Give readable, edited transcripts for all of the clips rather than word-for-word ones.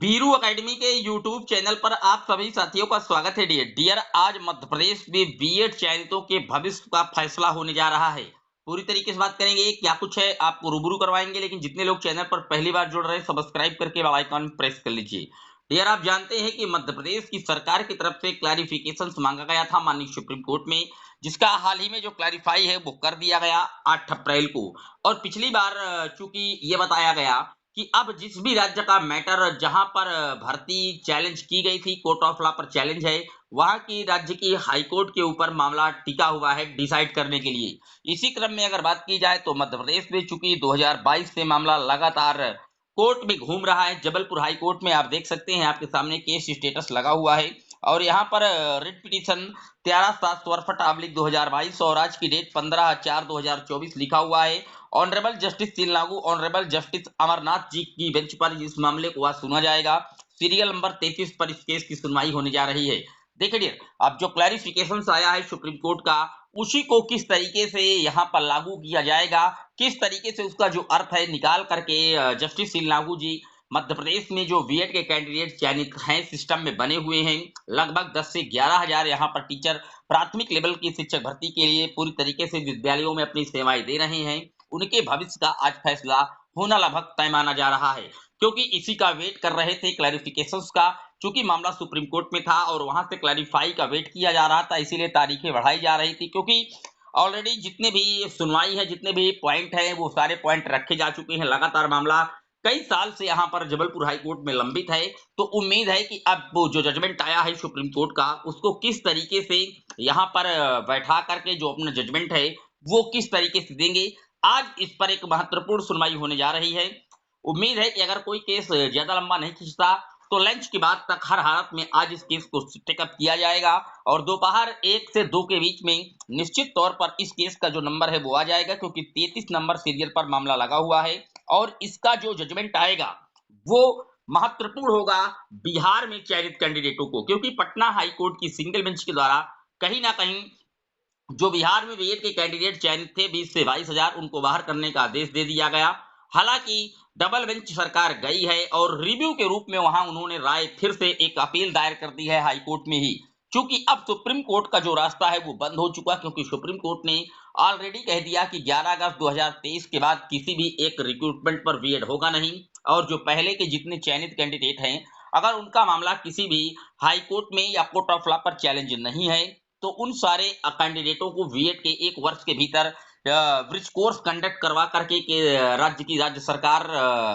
Biru academy के YouTube channel पर आप सभी साथियों का स्वागत है। डियर आज मध्य प्रदेश में बीएड चयनितों के भविष्य का फैसला होने जा रहा है। पूरी तरीके से बात करेंगे, क्या कुछ है आपको रूबरू करवाएंगे। लेकिन जितने लोग चैनल पर पहली बार जुड़ रहे हैं, सब्सक्राइब करके बेल आइकन प्रेस कर लीजिए। डियर आप जानते हैं कि मध्य प्रदेश की सरकार की तरफ से क्लैरिफिकेशन मांगा गया था माननीय सुप्रीम कोर्ट में, जिसका हाल ही में जो क्लैरिफाई है वो कर दिया गया 8 अप्रैल को। और पिछली बार चूंकि ये बताया गया कि अब जिस भी राज्य का मैटर जहां पर भर्ती चैलेंज की गई थी, कोर्ट ऑफ लॉ पर चैलेंज है, वहां की राज्य की हाई कोर्ट के ऊपर मामला टिका हुआ है डिसाइड करने के लिए। इसी क्रम में अगर बात की जाए तो मध्य प्रदेश में चूंकि 2022 से मामला लगातार कोर्ट में घूम रहा है, जबलपुर हाई कोर्ट में आप देख सकते हैं, आपके सामने केस स्टेटस लगा हुआ है। और यहाँ पर रिट पिटीशन 13/62 और आज की डेट 15/4/2024 लिखा हुआ है। ऑनरेबल जस्टिस सील लागू, ऑनरेबल जस्टिस अमरनाथ जी की बेंच पर इस मामले को आज सुना जाएगा। सीरियल नंबर 33 पर इस केस की सुनवाई होने जा रही है। देखिए डियर, अब जो क्लैरिफिकेशन आया है सुप्रीम कोर्ट का, उसी को किस तरीके से यहाँ पर लागू किया जाएगा, किस तरीके से उसका जो अर्थ है निकाल करके जस्टिस सील लागू जी मध्य प्रदेश में जो बीएड के कैंडिडेट चयनित हैं, सिस्टम में बने हुए हैं, लगभग 10 से 11 हजार यहाँ पर टीचर प्राथमिक लेवल की शिक्षक भर्ती के लिए पूरी तरीके से विद्यालयों में अपनी सेवाएं दे रहे हैं, उनके भविष्य का आज फैसला होना लगभग तय माना जा रहा है। क्योंकि इसी का वेट कर रहे थे क्लैरिफिकेशंस का, चूंकि मामला सुप्रीम कोर्ट में था और वहां से क्लैरिफाई का वेट किया जा रहा था, इसीलिए तारीखें बढ़ाई जा रही थी। क्योंकि ऑलरेडी जितने भी सुनवाई है, जितने भी पॉइंट है, वो सारे पॉइंट रखे जा चुके हैं। लगातार मामला कई साल से यहाँ पर जबलपुर हाई कोर्ट में लंबित है। तो उम्मीद है कि अब वो जो जजमेंट आया है सुप्रीम कोर्ट का, उसको किस तरीके से यहाँ पर बैठा करके जो अपना जजमेंट है वो किस तरीके से देंगे। आज इस पर एक महत्वपूर्ण सुनवाई होने जा रही है। उम्मीद है कि अगर कोई केस ज्यादा लंबा नहीं खिंचता तो लंच के बाद तक हर हालत में आज इस केस को टेकअप किया जाएगा और दोपहर 1 से 2 के बीच में निश्चित तौर पर इस केस का जो नंबर है वो आ जाएगा, क्योंकि 33 नंबर सीरियल पर मामला लगा हुआ है। और इसका जो जजमेंट आएगा वो महत्वपूर्ण होगा बिहार में चयनित कैंडिडेटों को, क्योंकि पटना हाई कोर्ट की सिंगल बेंच के द्वारा कहीं ना कहीं जो बिहार में बीएड के कैंडिडेट चयनित थे 20 से 22 हजार, उनको बाहर करने का आदेश दे दिया गया। हालांकि डबल बेंच सरकार गई है और रिव्यू के रूप में वहां उन्होंने राय फिर से एक अपील दायर कर दी है हाई कोर्ट में ही। चूंकि अब सुप्रीम कोर्ट का जो रास्ता है वो बंद हो चुका, क्योंकि सुप्रीम कोर्ट ने ऑलरेडी कह दिया कि 11 अगस्त 2023 के बाद किसी भी एक रिक्रूटमेंट पर बीएड होगा नहीं। और जो पहले के जितने चयनित कैंडिडेट हैं, अगर उनका मामला किसी भी हाई कोर्ट में या कोर्ट ऑफ लॉ पर चैलेंज नहीं है, तो उन सारे कैंडिडेटों को बीएड के 1 वर्ष के भीतर ब्रिज कोर्स कंडक्ट करवा करके राज्य की राज्य सरकार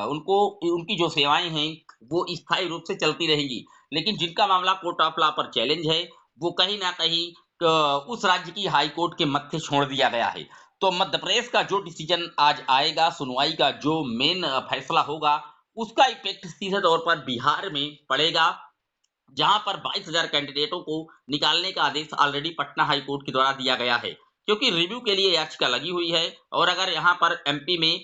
उनको उनकी जो सेवाएं हैं वो स्थायी रूप से चलती रहेंगी। लेकिन जिनका मामला कोर्ट ऑफ लॉ पर चैलेंज है, वो कहीं ना कहीं उस राज्य की हाई कोर्ट के मत्थे छोड़ दिया गया है। तो मध्य प्रदेश का जो डिसीजन आज आएगा, सुनवाई का जो मेन फैसला होगा, उसका इफेक्ट सीधे तौर पर बिहार में पड़ेगा, जहां पर 22,000 कैंडिडेटों को निकालने का आदेश ऑलरेडी पटना हाई कोर्ट के द्वारा दिया गया है। क्योंकि रिव्यू के लिए याचिका लगी हुई है और अगर यहां पर एमपी में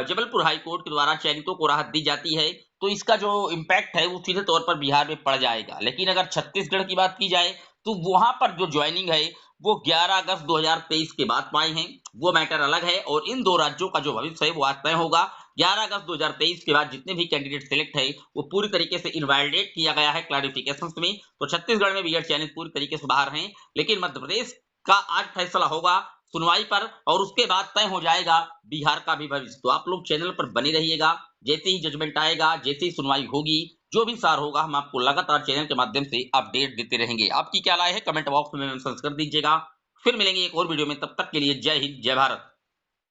जबलपुर हाई कोर्ट के द्वारा चयनितों को राहत दी जाती है, तो इसका जो इम्पैक्ट है वो सीधे तौर पर बिहार में पड़ जाएगा। लेकिन अगर छत्तीसगढ़ की बात की जाए तो वहां पर जो ज्वाइनिंग है वो 11 अगस्त 2023 के बाद पाए हैं, वो मैटर अलग है। और इन दो राज्यों का जो भविष्य है वो आज तय होगा। 11 अगस्त 2023 के बाद जितने भी कैंडिडेट सिलेक्ट है वो पूरी तरीके से इनवैलिडेट किया गया है क्लैरिफिकेशंस में। तो छत्तीसगढ़ में बीएड चयनित पूरी तरीके से बाहर हैं, लेकिन मध्य प्रदेश का आज फैसला होगा सुनवाई पर और उसके बाद तय हो जाएगा बिहार का भी भविष्य। तो आप लोग चैनल पर बने रहिएगा, जैसे ही जजमेंट आएगा, जैसे ही सुनवाई होगी, जो भी सार होगा, हम आपको लगातार चैनल के माध्यम से अपडेट देते रहेंगे। आपकी क्या राय है कमेंट बॉक्स में मेंशन कर दीजिएगा। फिर मिलेंगे एक और वीडियो में, तब तक के लिए जय हिंद जय भारत।